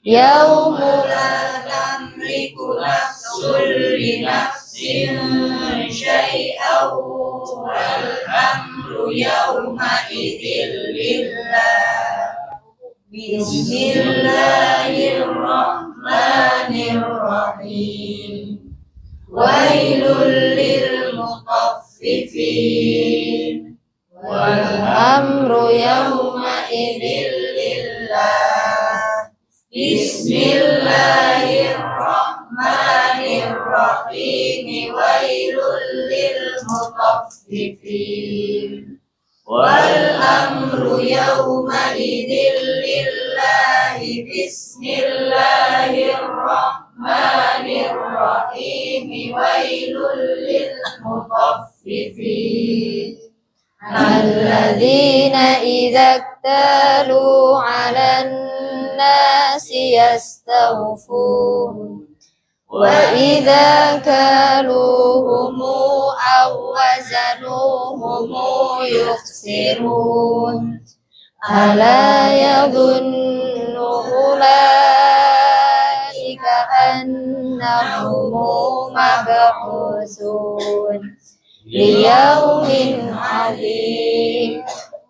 Yauma la tamliku nafsun li nafsin syai'an wal amru yauma idzin lillah. Bismillahirrahmanirrahim. Wailul lil mutaffifin. Wal amru yauma idzin lillah. Bismillahirrahmanirrahim. Wailul lil mutaffifin. Wal amru yauma idzin lillahi. Bismillahirrahmanirrahim. Wailul lil mutaffifin. Alladzina idza iktalu 'alan nasi yastawfun wa idza kaluhum aw wazanuhum yukhsirun. Ala yadhunnu ulaika annahum mab'utsun liyaumin 'adzim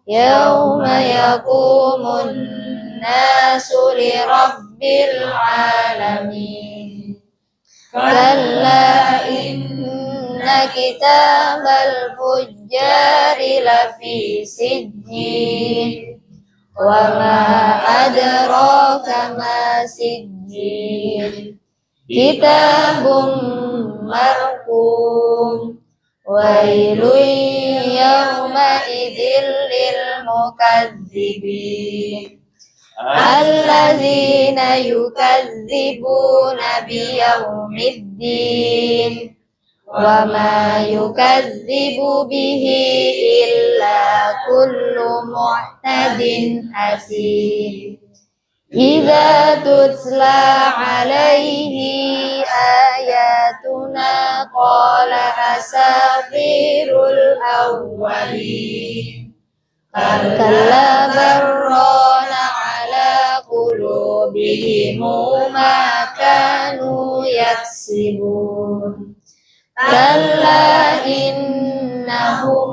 yauma yaqumun nasu lirabbil alamin. Kalla inna kitabal fujjari lafi sijjin wa ma adraka ma sijjin kitabun marqum wailun yawma idzil lil mukadzibin alladzina yukadzibuna biyaumiddin wa ma yukadzibu bihi illa kullu mu'tadin asim. Idza tutla alaihi ayatuna qala asatirul awwalin. Kalla barrana ala qulubihim ma kanu yaksibun. Kalla innahum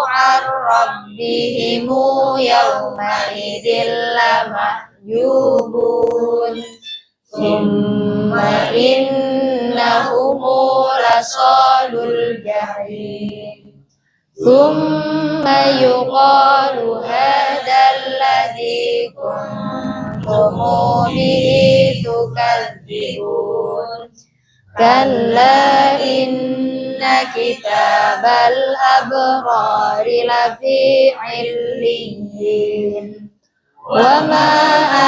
an rabbihim yawma idzin lamahjubun. Summa innahum lasalul jahim. Summa yuqalu hadzal ladzi kuntum bihi tukadzibun. Kalla inna kitabal abrari lafi 'illiyyin. Wa ma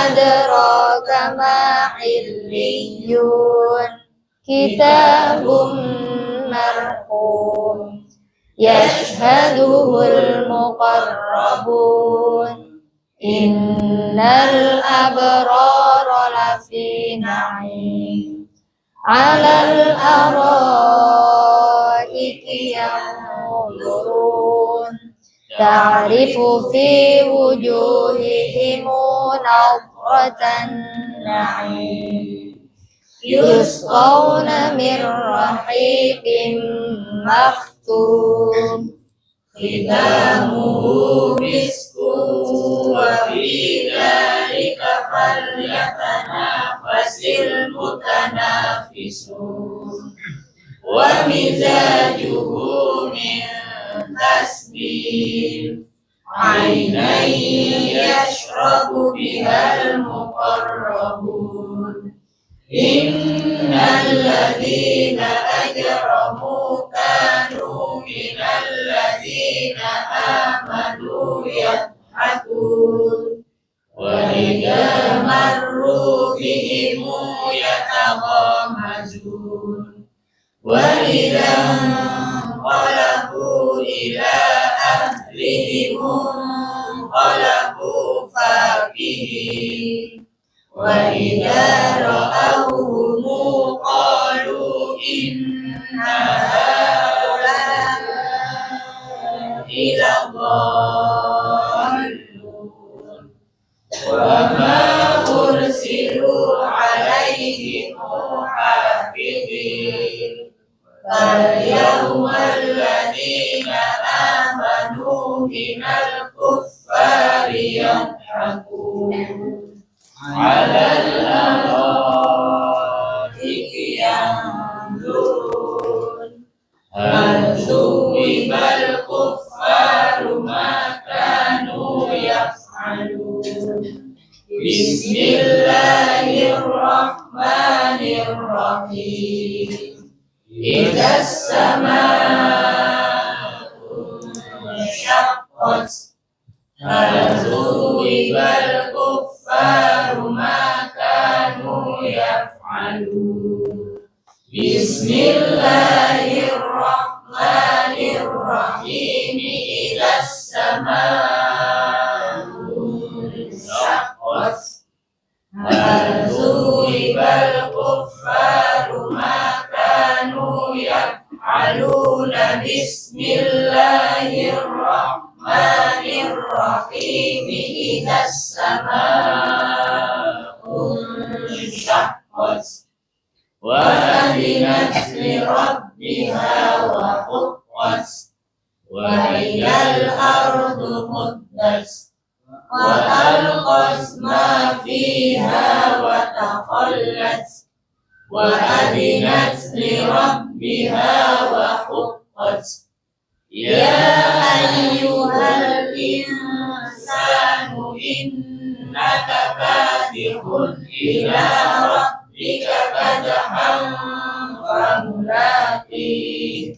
adraka ma 'illiyun. Kitabun marqum yashhaduhul muqarrabun. Innal abrara lafi na'im. Alal araiki yanzurun. Ta'rifu fi wujuhihim nadratan na'im. Yusqawna min rahiqin makhtum. Khitamuhu miskun wa fi dzalika falyatanafasil mutanafisun. Wa mizajuhu min tasbih. Ainan yashrabu bihal muqarrabun. Innal ladzina ajramu kanu minal ladzina amanu yadhakun. Wa idza marru bihim yataghamazun. Wa idza qalabu ila ahlihim qalabu fakihin. Wa idza ra'awhum qalu inna haula'i ladallun. Wa ma ursilu فاليوم الذين آمنوا من الكفار يضحكون على الأرائك ينظرون هل ثوب الكفار ما كانوا يفعلون بسم الله الرحمن الرحيم إذا السماء انشقت هل ثوب الكفار ما كانوا يفعلون بسم الله الرحمن الرحيم إذا السماء انشقت هل ثوب الكفار ما كانوا يفعلون بسم الله الرحمن الرحيم إذا السماء انشقت وأذنت لربها وحقت وإذا الأرض مدت وألقت ما فيها وتخلت وأذنت لربها وحقت يا أيها الإنسان إنك كادح إلى ربك كدحا فملاقيه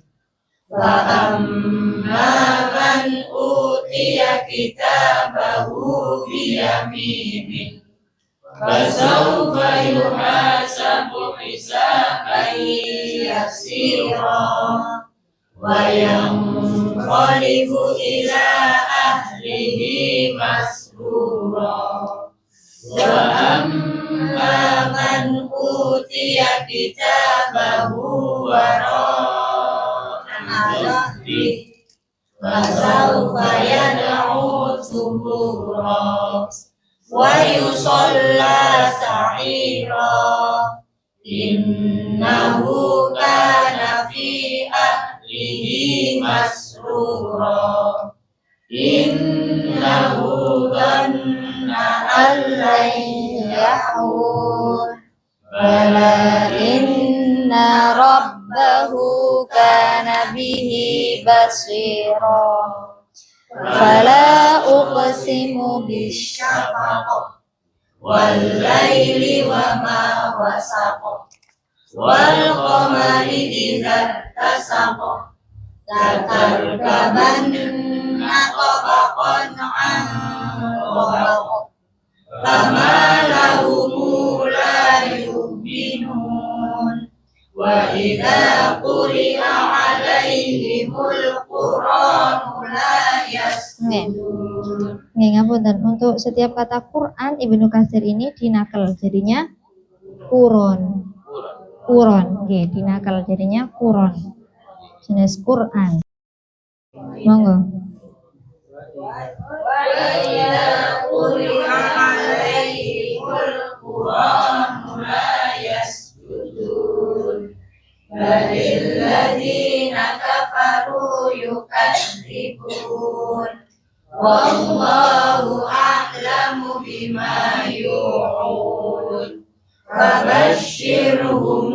فأما من أوتي كتابه بيمينه فسوف يحاسب حسابا يسيرا وينقلب إلى أهله مسرورا وأما من أوتي كتابه وراء ظهره فسوف يدعو ثبورا ويصلى سعيرا إنه كان في أهله مسرورا إنه ظن أن لن يحور بلى إن ربه كان به بصيرا فلا أقسم بالشفق والليل وما وسق والقمر إذا اتسق لتركبن طبقا عن طبق فما لهم لا يؤمنون وإذا قرئ عليهم القرآن لا يسجدون. Ngapunten, untuk setiap kata Quran Ibnu Katsir ini dinakal jadinya Quron. Quron, nggih, dinakal jadinya Quron. Jenis Quran. Monggo. وإذا قرئ عليهم القرآن لا يسجدون بل الذين كفروا يكذبون والله أعلم بما يوعون فبشرهم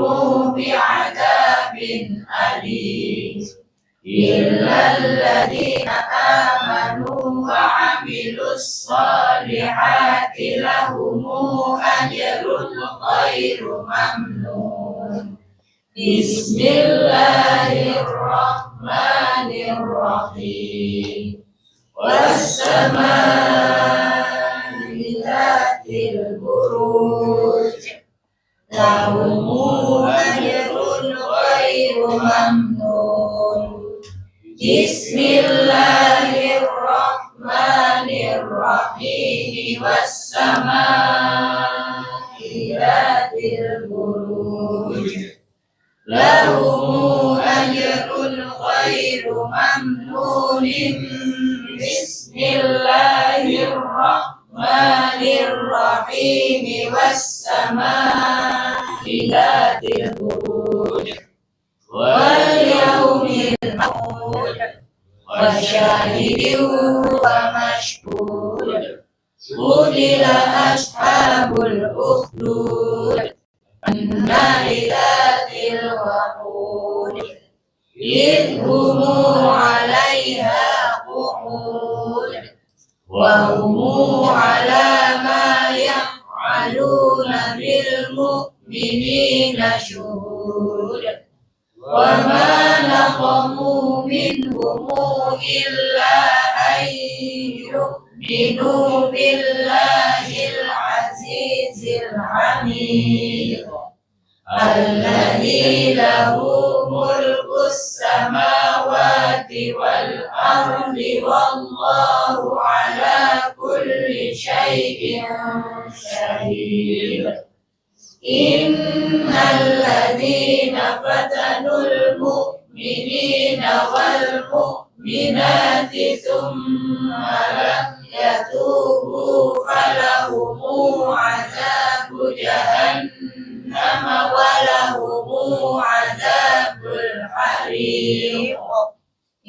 بعذاب أليم إلا الذين آمنوا وعملوا الصالحات لهم أجر غير ممنون بسم الله الرحمن الرحيم والسماء ذات البروج لهم أجر غير ممنون بسم الله الرحمن الرحيم والسماء ذات البروج لهم أجر غير ممنون بسم الله الرحمن الرحيم والسماء ذات البروج واليوم الموعود وشاهد ومشهود قتل أصحاب الأخدود النار ذات الوقود إذ هم عليها قعود وهم على ما يفعلون بالمؤمنين شهود وما نقموا منهم إلا أن يؤمنوا بالله العزيز الحميد الذي له ملك السماوات والأرض والله على كل شيء شهيد إن الذين فتنوا المؤمنين والمؤمنات ثم لم يتوبوا فلهم عذاب جهنم ولهم عذاب الحريق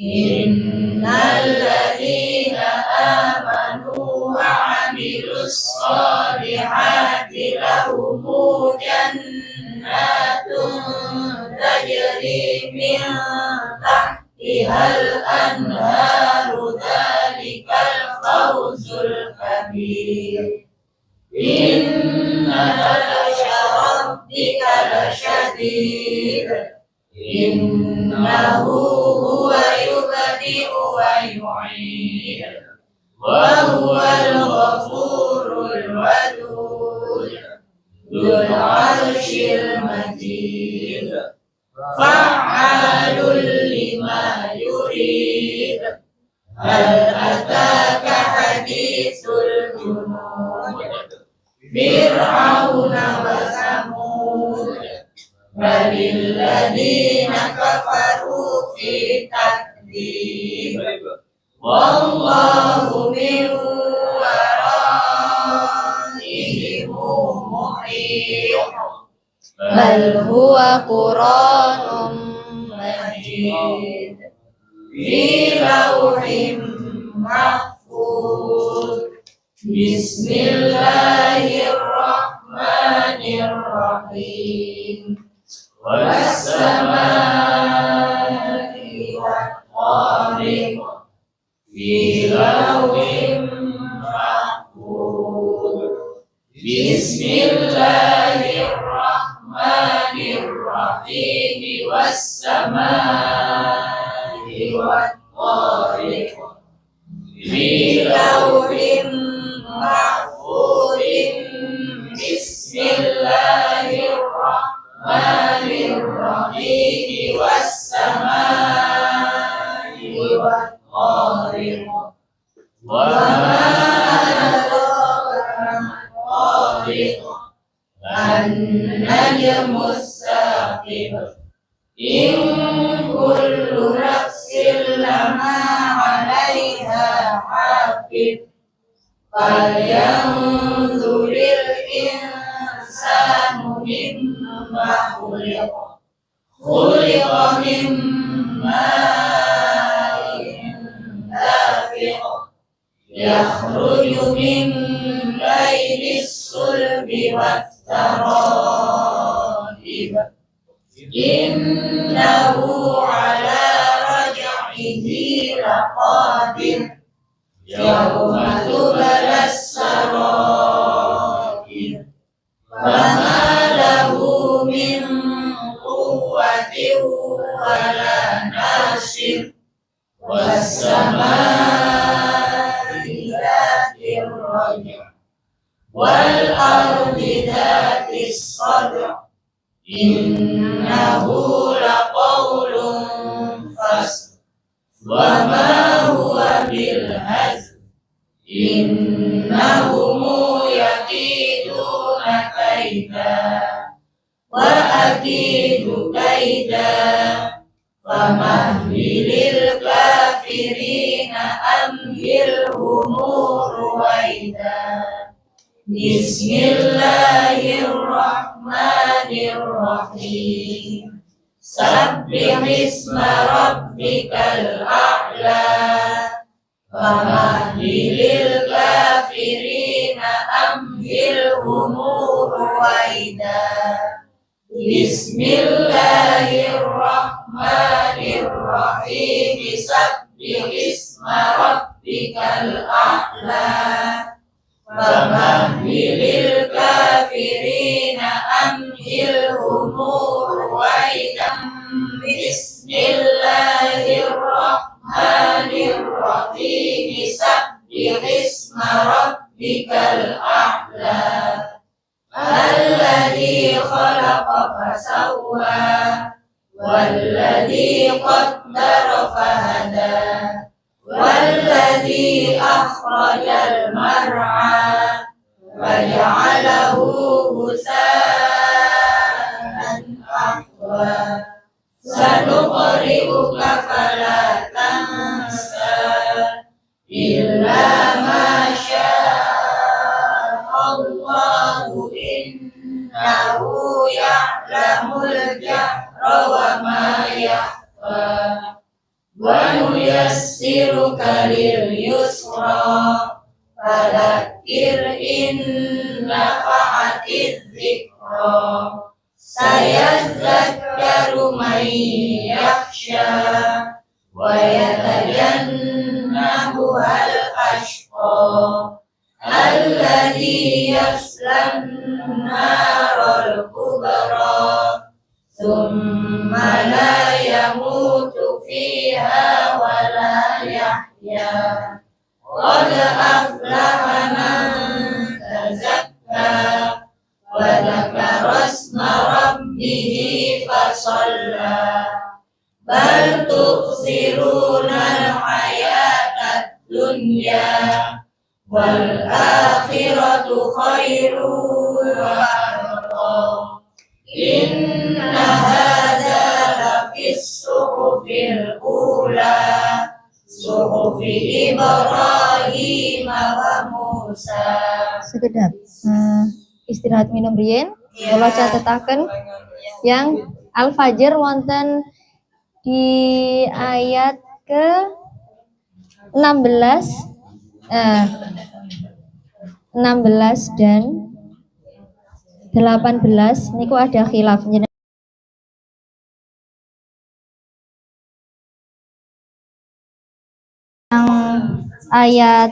إن الذين آمنوا وعملوا الصالحات لهم جنات تجري من تحتها الأنهار ذلك الفوز الكبير إن بطش ربك لشديد إنه هو يبدئ ويعيد وهو الغفور الودود ذو العرش المجيد فعال لما يريد هل أتاك حديث الجنود فرعون وثمود بل الذين كفروا في تكذيب والله من ورائهم محيط بل هو قرآن مجيد في لوح محفوظ بسم الله الرحمن الرحيم والسماء والطارق في لوح محفوظ بسم الله الرحمن الرحيم والسماء والطارق في لوح محفوظ بسم الله الرحمن الرحيم والسماء والطارق وما أدراك ما الطارق النجم الثاقب إن كل نفس لما عليها حافظ فلينظر الإنسان مما خلق خلق من ماء دافق يخرج من بين الصلب والترائب إنه على رجعه لقادر يوم تبلى السرائر فما له من قوة ولا ناصر والسماء ذات الرجع والأرض ذات الصدع إنه لقول فصل وما هو بالهزل إنهم يكيدون كيدا وأكيد كيدا فمهل الكافرين أمهلهم رويدا بسم الله الرحمن الرحيم sabbih isma rabbikal a'la. Famahilil kafirina amhilhum ruwaida. Bismillahirrahmanirrahim. Sabbih isma rabbikal a'la. Famahilil kafirina amhilhum ruwaida. Bismillahirrahmanirrahim. Sabbih isma rabbikal a'la. Alladzi khalaqa fasawwa walladzi qaddara fahada walladzi akhrajal mar'a faja'alahu ghusaan ahwa. Sanuqri'uka fala tansa illa ma Allahu innahu ya'lamul jahra wa ma yakhfa. Wa nuyassiruka lil yusra fadzakir in nafa'atiz dzikra. Sayadzakkaru man yakhsha wa yatajannabuhal ashqa alladzi yaslan narul kubra thumma la yamutu fiha wa la yahya. Qad aflaha man tazakka wa dzakara isma rabbih fasalla. Bal tu'thirunal hayatad dunya wal akhiratu khairu wa abqa. Inna hadza lafis suhufil ula suhufi Ibrahim wa Musa. Sekedap istirahat minum rien. Kalau catetaken yang Al-Fajr wonten di ayat ke 16 dan 18 niku ada khilaf. Yang ayat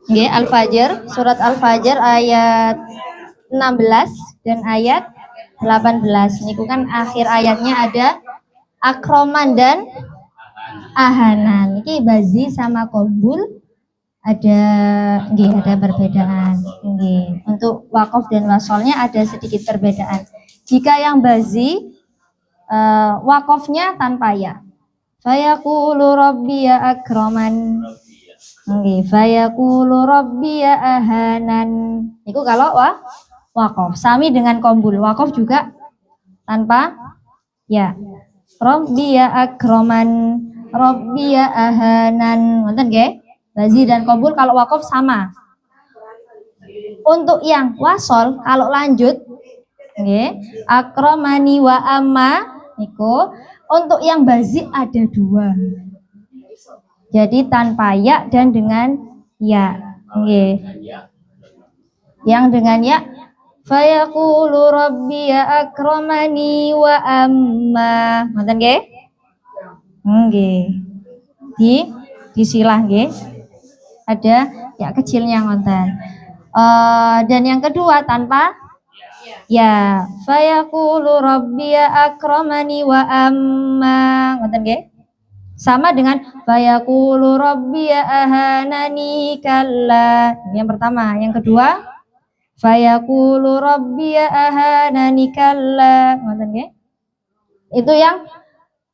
Al-Fajr, surat Al-Fajr ayat 16 dan ayat 18 niku kan akhir ayatnya ada akroman dan ahanan. Iki bazi sama qabul ada perbedaan. Untuk waqaf dan wasolnya ada sedikit perbedaan. Jika yang bazi waqafnya tanpa ya. Fayaqulu rabbiya akraman. Fayaqulu rabbiya ahanan. Itu kalau waqaf. Sami dengan qabul. Waqaf juga tanpa ya. Rabbiya akraman, rabbiya ahanan. Ngoten nggih? Bazi dan qabul kalau waqaf sama. Untuk yang wasol kalau lanjut nggih, akramani wa amma niku untuk yang bazi ada dua. Jadi tanpa ya dan dengan ya. Nggih. Yang dengan ya fayaqulu rabbiya akramani wa amma. Ngoten nggih? Nggih. Disilah nggih. Ada ya kecilnya ngoten. Dan yang kedua tanpa ya fayaqulu rabbiya akramani wa amma. Ngoten nggih? Sama dengan fayaqulu rabbiya ahanani kalla. Yang pertama, yang kedua fayaqulu rabbiya ahanani kalla. Ngoten nggih? Itu yang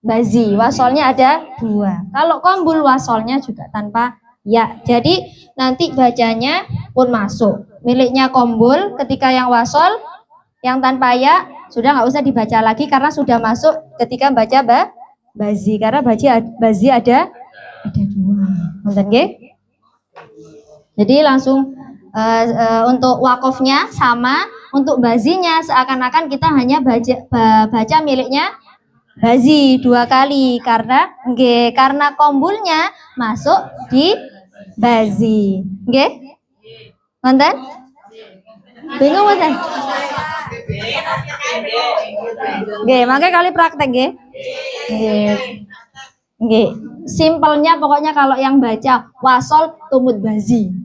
bazi, wasolnya ada dua. Kalau qambul wasolnya juga tanpa ya. Jadi nanti bacanya pun masuk. Miliknya qambul ketika yang wasol, yang tanpa ya sudah nggak usah dibaca lagi karena sudah masuk ketika baca bazi. Karena bazi ada dua. Ngoten nggih? Jadi langsung untuk wakofnya sama, untuk bazinya seakan-akan kita hanya baca miliknya bazi 2 kali karena kombulnya masuk di bazi. Nggih? Wonten? Bingung wonten? Nggih, mangke kali praktek nggih. Nggih. Nggih. Simpelnya pokoknya kalau yang baca wasol tumut bazi.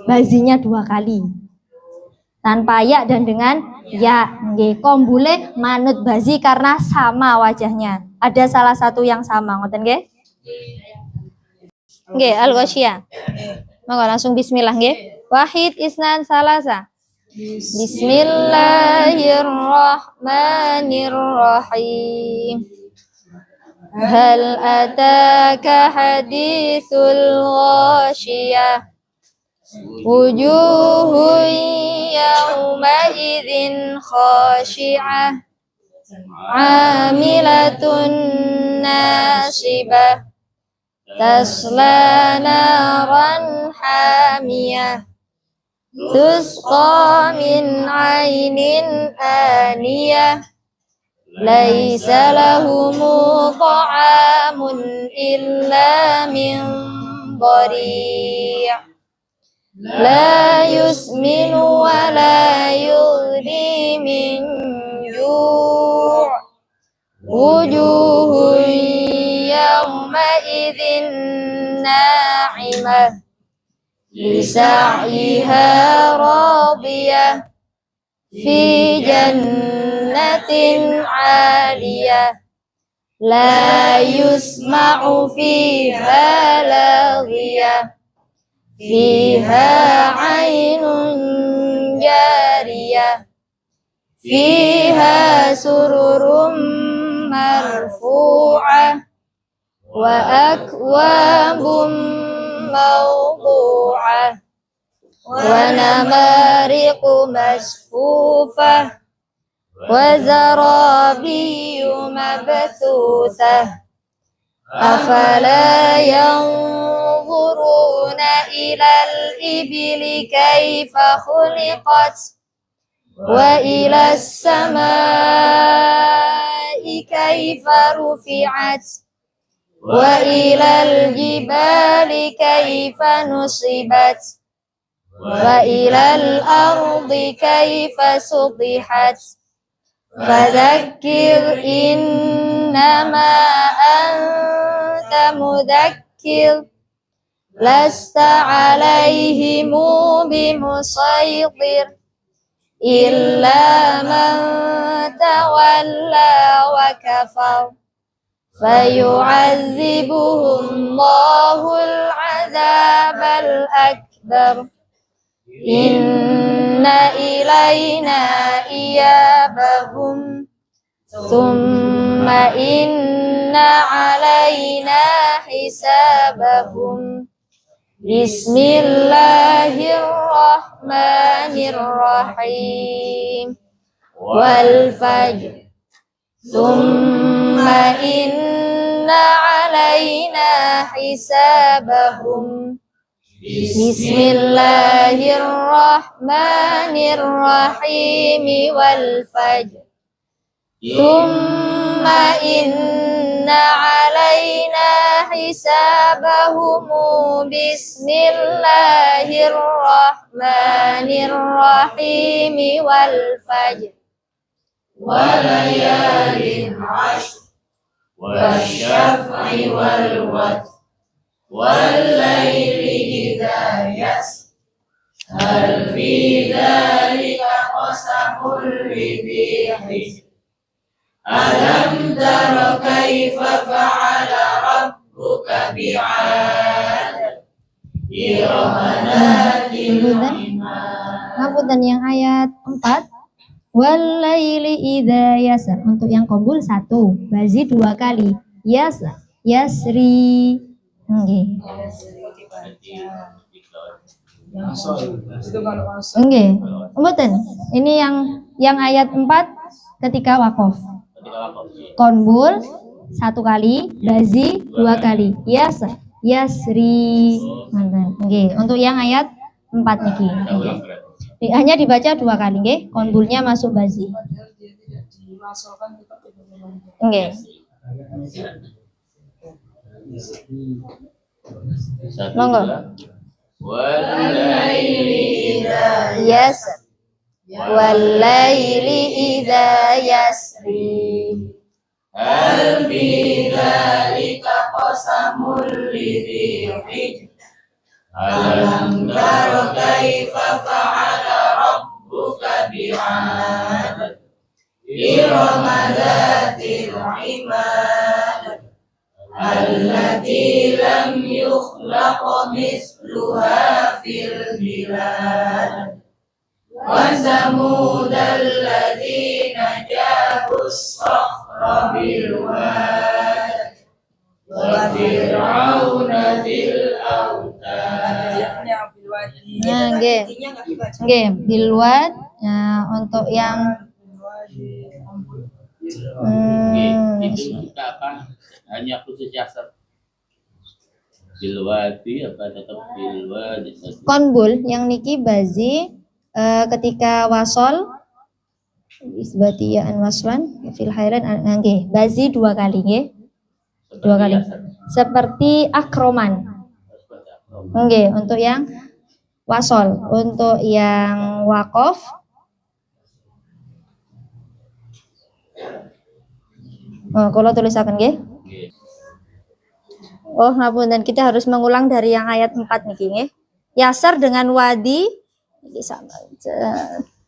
Bazinya 2 kali. Tanpa ya dan dengan ya. Nggih, kombule manut bazi karena sama wajahnya. Ada salah satu yang sama, ngoten nggih? Nggih, al-ghasyiyah. Monggo langsung bismillah nggih. Wahid isnan salasa. Bismillahirrahmanirrahim. Hal ataka hadithul ghasyiyah. Wujuhun yawma idzin khashi'ah. Amilatun nasibah. Tasla naran hamiyah. Tusqa min ainin aniyah. Laisa lahumu ta'amun illa min dhari'. La yusminu wa la yughni min ju'. Wujuhun yawma idzin na'imah. Lisa'yiha radiyah. Fi jannatin 'aliyah. La yusma'u fiha laghiyah. Fiha 'ainun jariyah. Fiha sururum marfu'ah. Wa akwabum mawdu'ah. Wa namariqu masfufah. Wa zarabiyu mabthusah. Afala yanzuruna ilal ibili kaifa khuliqat. Wa ilas samai kaifa rufi'at. Wa ilal jibali kaifa nusibat. Wa ilal ardi kaifa sudihat. Fadzakkir innama anta mudzakkir. Lasta 'alaihimu bimusaytir. Illa man tawalla wa kafar. Fayu'adzibuhum Allahul 'adzabal akbar. Inna ilaina iyabahum. Thumma inna alaina hisabahum. Bismillahirrahmanirrahim. Wal fajr. Thumma inna alaina hisabahum. Bismillahirrahmanirrahim. Wal fajr. Thumma inna alaina hisabahum. Bismillahirrahmanirrahim. Wal fajr. Walayalin 'ashr. Wasyaf'i wal watr. Wallaili idza yasr. Hal fi dzalika qasamul lidhi hijr. Alam tara kaifa fa'ala rabbuka bi'ad. Iramatin Ngapunten yang ayat 4. Wallaili idza yasr. Untuk yang qabul 1, bazi 2 kali. Yasri. Nggih. Nggih. Mboten. Ini yang ayat 4 ketika waqaf. Konbul 1 kali, bazi 2 kali. Yasri. Nggih. Untuk yang ayat 4 niki. Hanya dibaca 2 kali, nggih. Konbulnya masuk bazi. Nggih. Monggo. Yes. Walaili idza yasri. Hal fi dzalika qasamul lidhi hijr. Alam tara kaifa fa'ala rabbuka bi'ad. Irama dzatil imad. Allati lam yukhlaq misluha fil bilad. Wa samud alladzina jabus sakhra bil wad. Wa fir'auna bil autad. Nah, nggih. Nggih, bilwad. Nah, untuk yang itu apa? Hanya khusus jasad. Bilwadi apa tetap bilwadi? konbul yang niki bazi ketika wasol isbatiyaan waslan fil hairan nggih bazi 2 kali nggih. 2 kali. Seperti akroman. Nggih, untuk yang wasol, untuk yang wakof kalau tulisaken nggih. Oh, ngapunten, kita harus mengulang dari yang ayat 4 niki nggih. Yasar dengan wadi iki sama.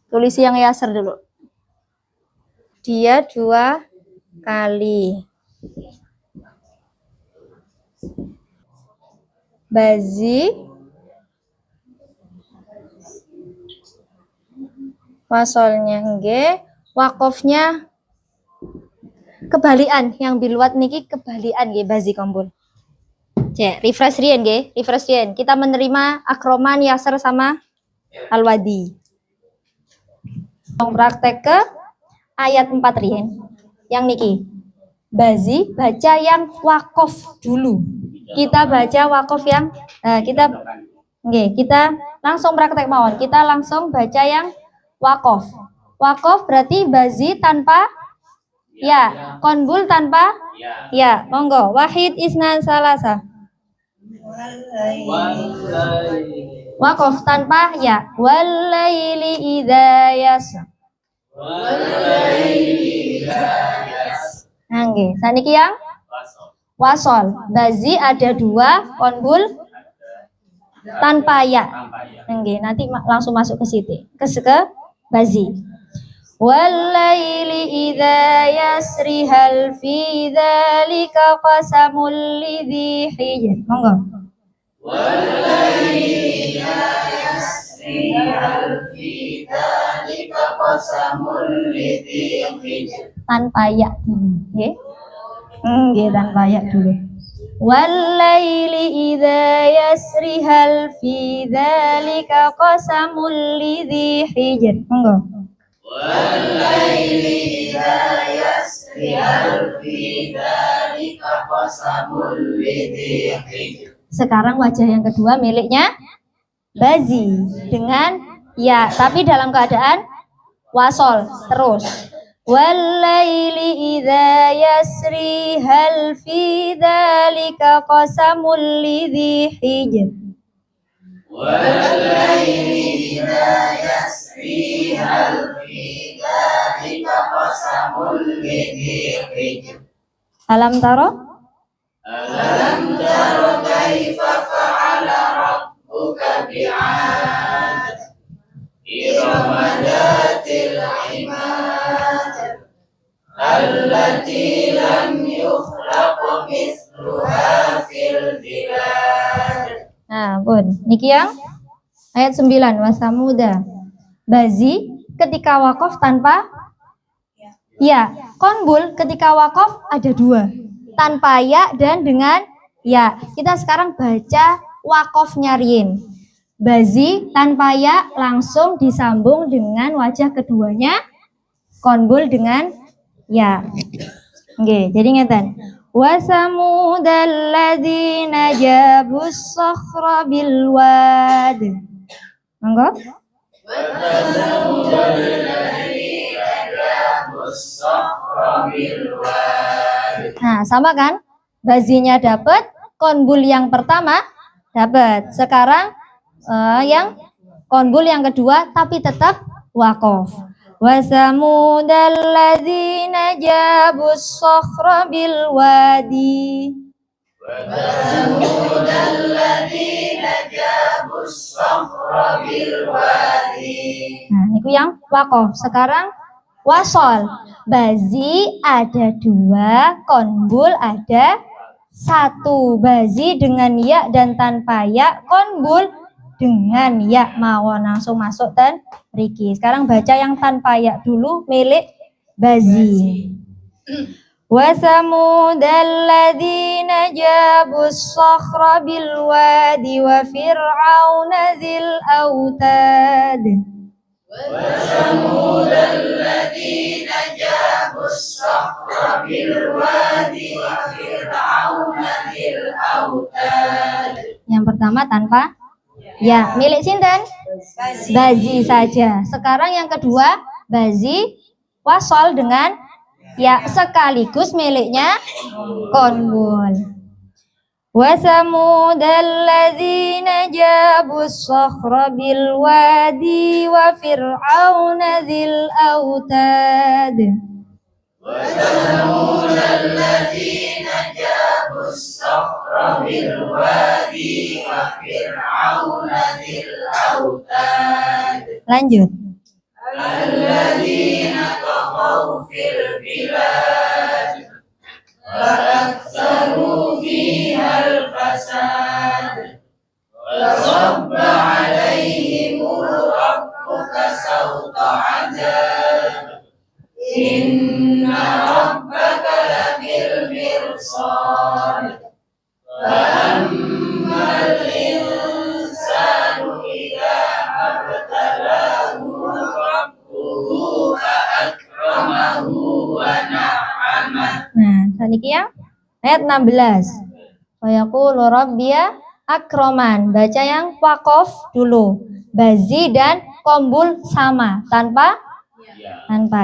Tulis yang yasar dulu. Dia 2 kali. Bazi wasolnya nggih, wakofnya kebalian, yang bilwat niki kebalian nggih bazi kombul. Cek, refresh rien nggih, refresh rien. Kita menerima akroman, yasar sama alwadi. Praktek ke ayat 4 rien. Yang niki. Bazi baca yang wakof dulu. Kita baca wakof yang kita langsung praktek mawon. Kita langsung baca yang wakof. Wakof berarti bazi tanpa ya, konbul tanpa ya. Monggo. Wahid isnan salasa. Wakof tanpa ya. Walaili idza yasr. Nggih, saniki yang wasol. Bazi ada 2, konbul tanpa ya. Nggih, nanti langsung masuk ke situ. Ke bazi. Walaili idza yasri hal fi dzalika qasamul lidhi hijr. Monggo. Walaili idza yasri hal fi dzalika qasamul lidhi hijr. Tanpa ya dulu, nggih. Nggih, tanpa ya dulu. Walaili idza yasri hal fi dzalika qasamul lidhi hijr. Monggo. Walaili idza yasri hal fi dzalika qasamul lidhi hijr. Sekarang wajah yang kedua miliknya bazi dengan ya, tapi dalam keadaan wasol terus. Walaili idza yasri hal fi dzalika qasamul lidhi hijr. Walaili idza yasri hal fi dzalika qasamul lidhi hijr. Alam taro? Alam tara kaifa fa'ala rabbuka bi'ad. Irama dzatil imad. Allati lam yukhlaq misluha fil bilad. Nah, bun. Niki yang ayat 9 wasamuda. Bazi ketika wakof tanpa ya. Konbul ketika wakof ada 2. Tanpa ya dan dengan ya. Kita sekarang baca wakofnya rien. Bazi tanpa ya langsung disambung dengan wajah keduanya. Konbul dengan ya. Oke, jadi ngeten. Wa samudal ladzina jabus sakhra bil wad. Monggo. وثمود الذين جابوا الصخر بالواد. Nah, sama kan? Bazinya dapat, konbul yang pertama dapat. Sekarang yang konbul yang kedua tapi tetap waqaf. Wa samudal ladzina jabus sakhra bil wadi. وثمود الذين جابوا الصخر بالوادي. Nah, itu yang waqaf. Sekarang wasol. Bazi ada 2, konbul ada 1. Bazi dengan ya dan tanpa ya, konbul dengan ya. Mawon langsung masuk dan Riki. Sekarang baca yang tanpa ya dulu milik Bazi. Wa samudal ladzina jabus sakhra bil wadi wa fir'auna dzil autad. وثمود الذين جابوا الصخر بالوادي وفرعون ذي الأوتاد. Yang pertama tanpa ya, milik sinten? Bazi saja. Sekarang yang kedua, Bazi wasol dengan ya sekaligus miliknya konbul. Wa samudal ladzina jabus sakhra bil wadi wa fir'auna dzil autad. وثمود الذين جابوا الصخر بالوادي وفرعون ذي الأوتاد. Lanjut. الذين طغوا في البلاد فأكثروا فيها الفساد فصب عليهم ربك سوط عذاب إن ربك لبالمرصاد فأما الإنسان إذا ما ابتلاه ربه فأكرمه ونعمه. Nah, saniki ya. Ayat 16. Wa yaqulu rabbiya akroman. Baca yang waqaf dulu. Bazi dan kombul sama tanpa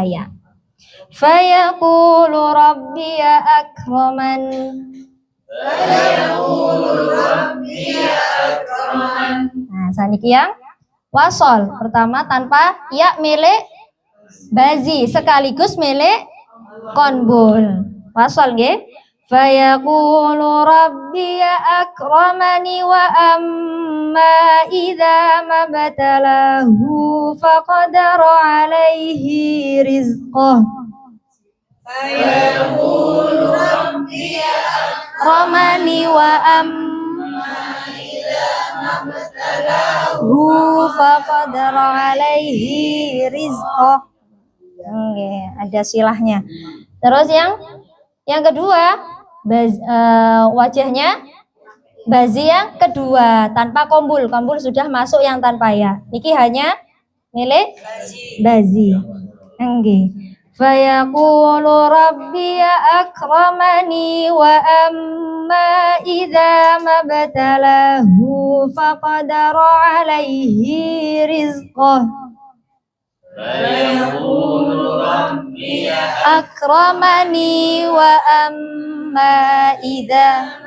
ya. Fa yaqulu rabbiya akroman. فيقول ربي أكرمن. Nah, saniki yang wasol. Pertama tanpa ya milik Bazi sekaligus milik konbul. Wasol nggih. Fa yaqulu rabbiya akramani wa amma idza mabtalahu faqadara alaihi rizqah. فيقول ربي Ramani wa amma hu faqadara alaihi rizqah. Oke, ada silahnya. Terus yang kedua, wajahnya Bazi yang kedua tanpa kombul. Kombul sudah masuk yang tanpa ya. Niki hanya milik Bazi. Oke. Fayaqulu rabbiya akramani wa amma idza mabtalahu faqadara alaihi rizqah. فيقول ربي Akramani wa amma idza.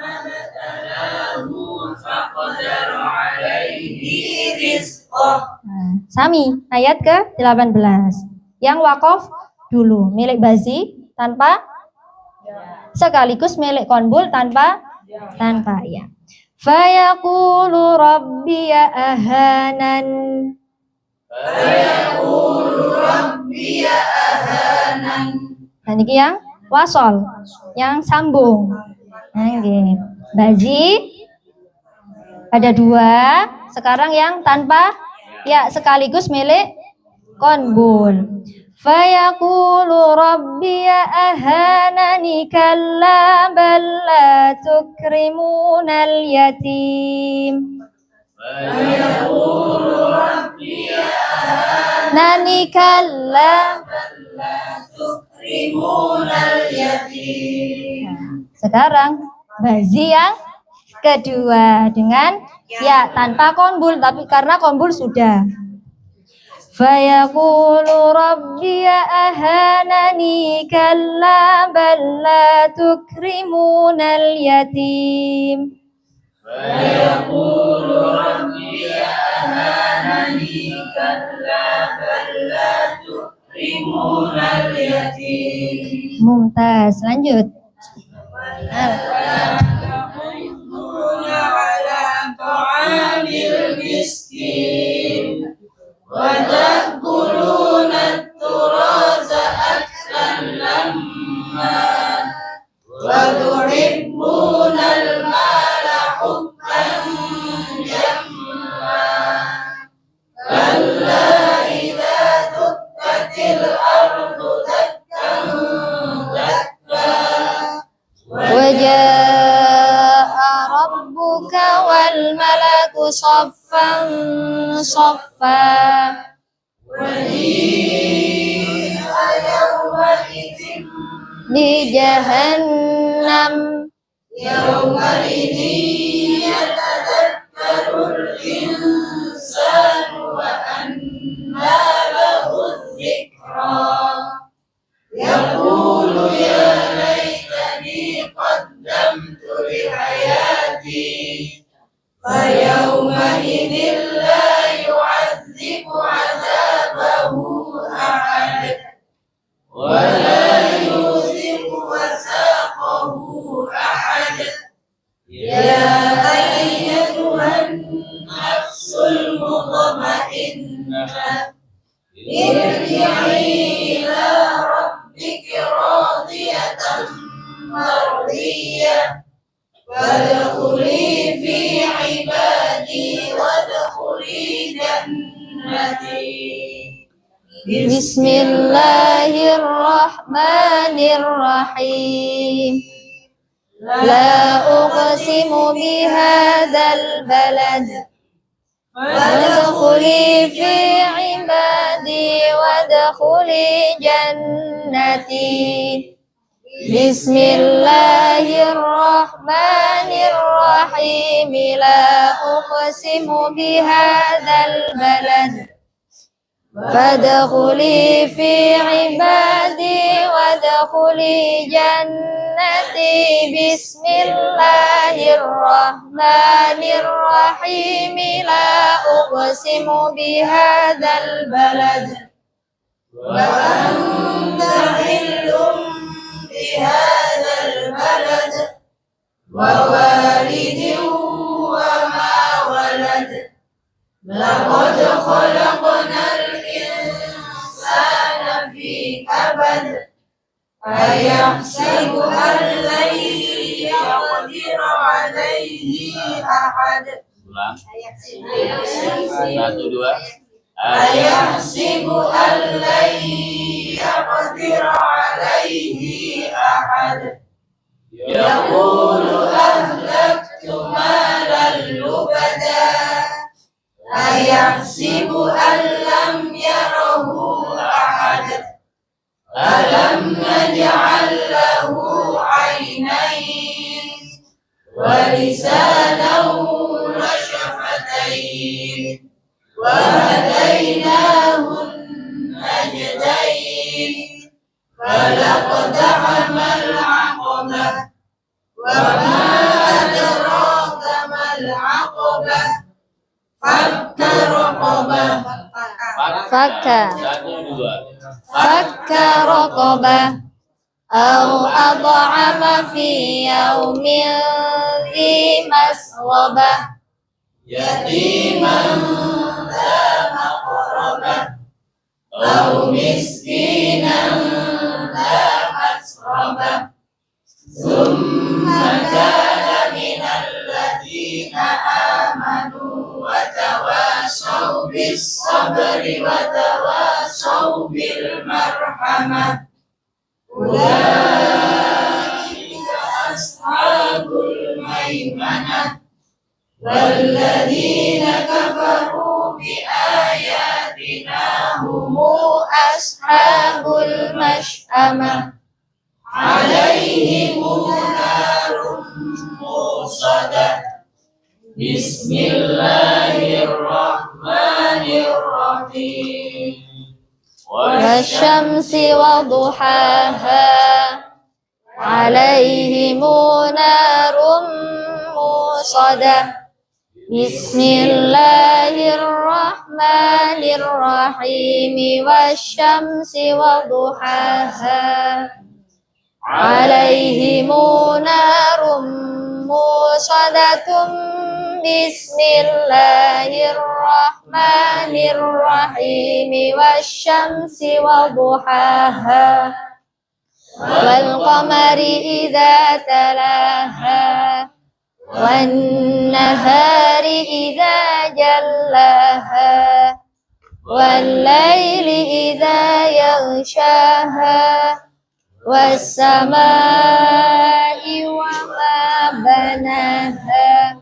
فقدر عليه رزقه. Sami ayat ke-18. Yang waqaf dulu milik Bazi tanpa sekaligus milik konbul tanpa ya. Fayaqulu rabbiya ahanan. فيقول ربي أهانن. Nah, ini yang wasol, yang sambung. Oke. Bazi ada 2. Sekarang yang tanpa ya sekaligus milik konbul. Fayaqulu rabbiya ahanani kalla bal la tukrimunal yatim. فيقول ربي Nani kalla. تكرمون اليتيم. Sekarang Bazi yang kedua dengan ya tanpa konbul tapi karena konbul sudah. فيقول ربي أهانني كلا بل لا تكرمون اليتيم فيقول ربي أهانني كلا بل لا تكرمون اليتيم. Mumtaz, lanjut. تحضون على طعام المسكين وتأكلون التراث أكلا لما وتحبون المال حبا جما كلا إذا دكت الأرض دكا دكا وجاء ربك والملك صفا صفا وجيء يومئذ بجهنم يومئذ يتذكر الإنسان وأنى له الذكرى يقول يا ليتني قدمت لحياتي فيومئذ لا يعذب عذابه أحد ولا يوثق وثاقه أحد يا أيتها النفس المطمئنة ارجعي إلى ربك راضية مرضية فادخلي في عبادي وادخلي جنتي. بسم الله الرحمن الرحيم لا أقسم بهذا البلد وادخلي في عبادي وادخلي جنتي بسم الله الرحمن الرحيم لا أقسم بهذا البلد فادخلي في عبادي وادخلي جنتي بسم الله الرحمن الرحيم لا أقسم بهذا البلد وأنت حل بهذا البلد ووالد وما ولد لقد خلقنا الإنسان في كبد أيحسب أن لن يقدر عليه أحد Ulang. Satu, dua. أيحسب أن لن يقدر عليه أحد يقول أهلكت مالا لبدا أيحسب أن لم يره أحد ألم نجعل له عينين ولسانا وشفتين وهديناه النجدين فلاقتحم العقبة وما أدراك ما العقبة فك رقبة Fakka. Satu, dua. فك رقبة أو أطعم في يوم ذي مسغبة يتيما ذا مقربة أو مسكينا ذا مسربة ثم كان من الذين آمنوا وتواصوا بالصبر وتواصوا بالمرحمة أولئك أصحاب الميمنة والذين كفروا بآياتنا هم أصحاب المشأمة عليهم نار موصدة بسم الله الرحمن الرحيم والشمس وضحاها عليهم نار موصدة بسم الله الرحمن الرحيم والشمس وضحاها عليهم نار موصدة بسم الله الرحمن الرحيم والشمس وضحاها والقمر إذا تلاها والنهار إذا جلاها والليل إذا يغشاها والسماء وما بناها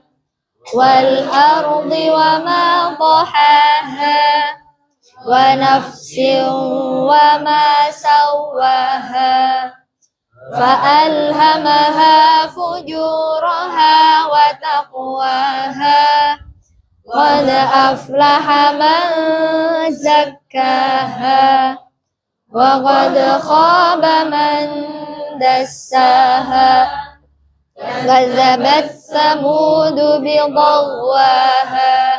والأرض وما طحاها ونفس وما سواها فألهمها فجورها وتقواها قد أفلح من زكاها وقد خاب من دساها كذبت ثمود بضواها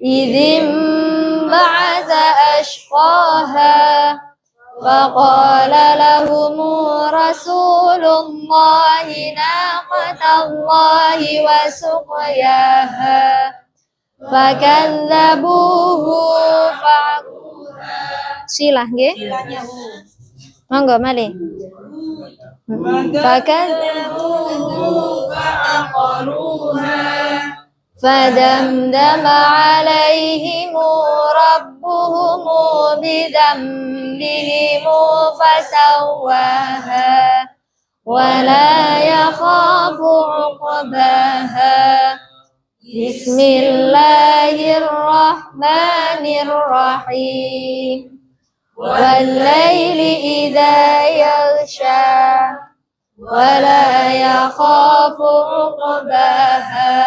إذ انبعث أشقاها فقال لهم رسول الله ناقة الله وسقياها فكذبوه silah nggih monggo malih فكذبوه فعقروها فدمدم عليهم ربهم بذنبهم فسواها ولا يخاف عقباها بسم الله الرحمن الرحيم والليل إذا يغشى ولا يخاف عقباها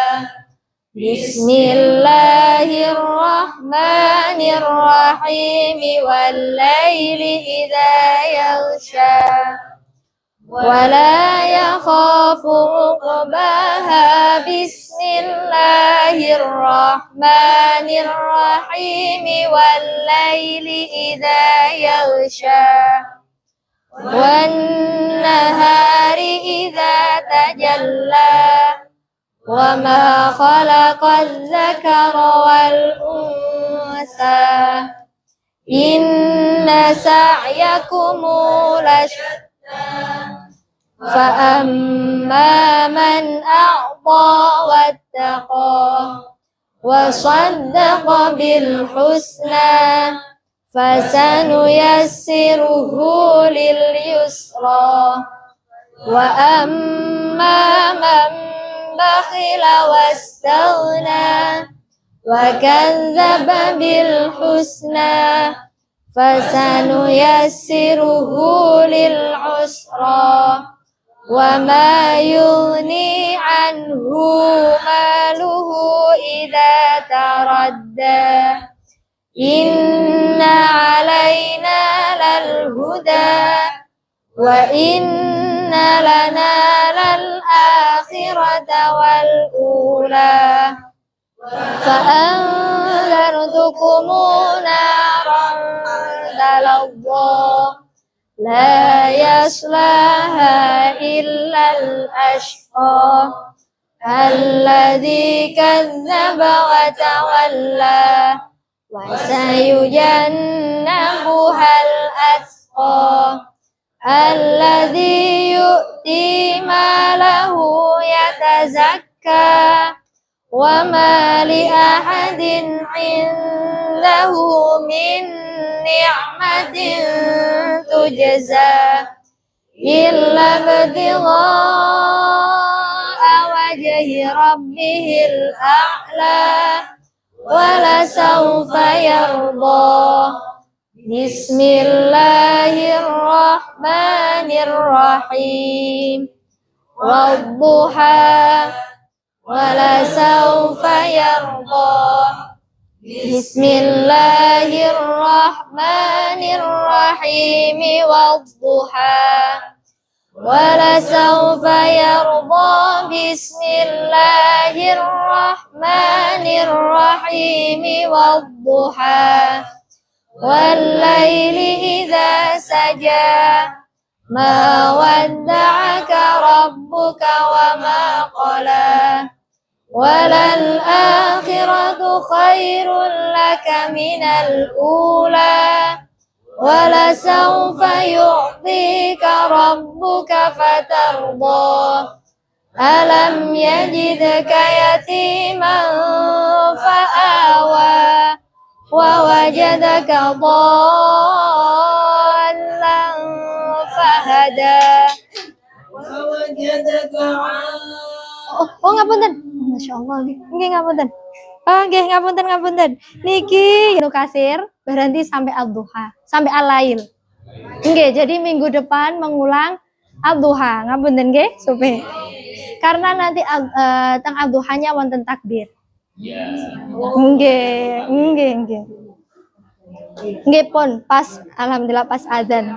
بسم الله الرحمن الرحيم والليل إذا يغشى ولا يخاف عقباها بسم الله الرحمن الرحيم والليل إذا يغشى والنهار إذا تجلى وما خلق الذكر والأنثى إن سعيكم لشتى فأما من أعطى واتقى وصدق بالحسنى فسنيسره لليسرى وأما من بخل واستغنى وكذب بالحسنى فسنيسره للعسرى وما يغني عنه ماله إذا تردى إن علينا للهدى وإن لنا للآخرة والأولى فأنذرتكم نارا تلظى لا يصلاها إلا الأشقى الذي كذب وتولى وسيجنبها الأتقى الذي يؤتي ماله يتزكى وما لأحد عنده من نعمة تجزى إلا ابتغاء وجه ربه الأعلى ولسوف يرضى بسم الله الرحمن الرحيم والضحى ولسوف يرضى Bismillahirrahmanirrahim wadduha walasawfa yarda bismillahirrahmanirrahim wadduha wallaili idza saja ma wadda'aka rabbuka wa ma qala walal akhiratu khairul laka minal ula wala sawfa yu'tika rabbuka fatarda alam yajidka yatiman fa'awa wa wajadaka dhallan fahada ngapunten. Masya Allah, nggih ngapunten. Nggih ngapunten. Niki Ibnu Katsir berhenti sampai ad-duha, sampai al-lail. Nggih, jadi minggu depan mengulang ad-duha. Ngapunten nggih, supaya karena nanti teng ad-duhanya wonten takbir. Ya. Nggih. Nggih pun pas alhamdulillah pas azan.